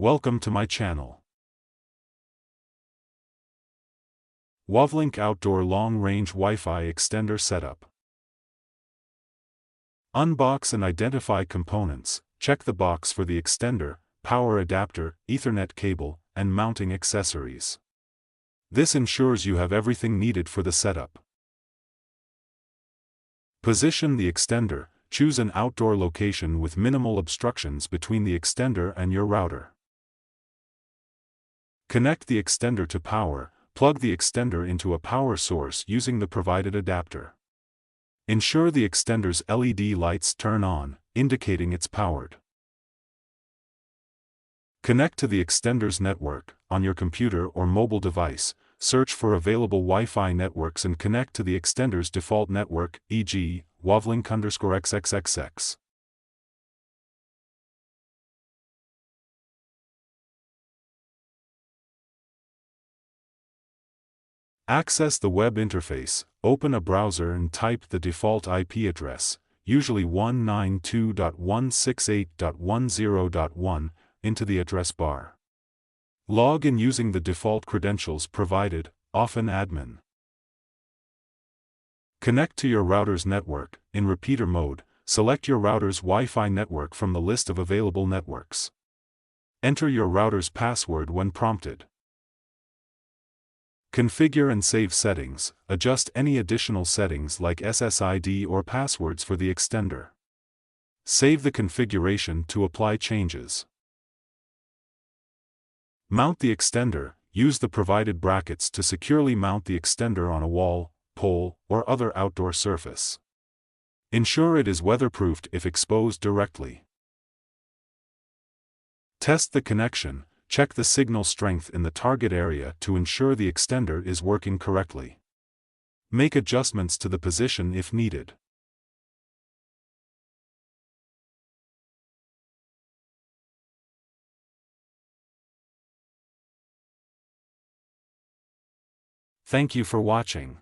Welcome to my channel. WAVLINK Outdoor Long-Range Wi-Fi Extender Setup. Unbox and identify components. Check the box for the extender, power adapter, Ethernet cable, and mounting accessories. This ensures you have everything needed for the setup. Position the extender. Choose an outdoor location with minimal obstructions between the extender and your router. Connect the extender to power. Plug the extender into a power source using the provided adapter. Ensure the extender's LED lights turn on, indicating it's powered. Connect to the extender's network. On your computer or mobile device, search for available Wi-Fi networks and connect to the extender's default network, e.g., WAVLINK_XXXX. Access the web interface. Open a browser and type the default IP address, usually 192.168.10.1, into the address bar. Log in using the default credentials provided, often admin. Connect to your router's network. In repeater mode, select your router's Wi-Fi network from the list of available networks. Enter your router's password when prompted. Configure and save settings. Adjust any additional settings like SSID or passwords for the extender. Save the configuration to apply changes. Mount the extender. Use the provided brackets to securely mount the extender on a wall, pole, or other outdoor surface. Ensure it is weatherproofed if exposed directly. Test the connection. Check the signal strength in the target area to ensure the extender is working correctly. Make adjustments to the position if needed. Thank you for watching.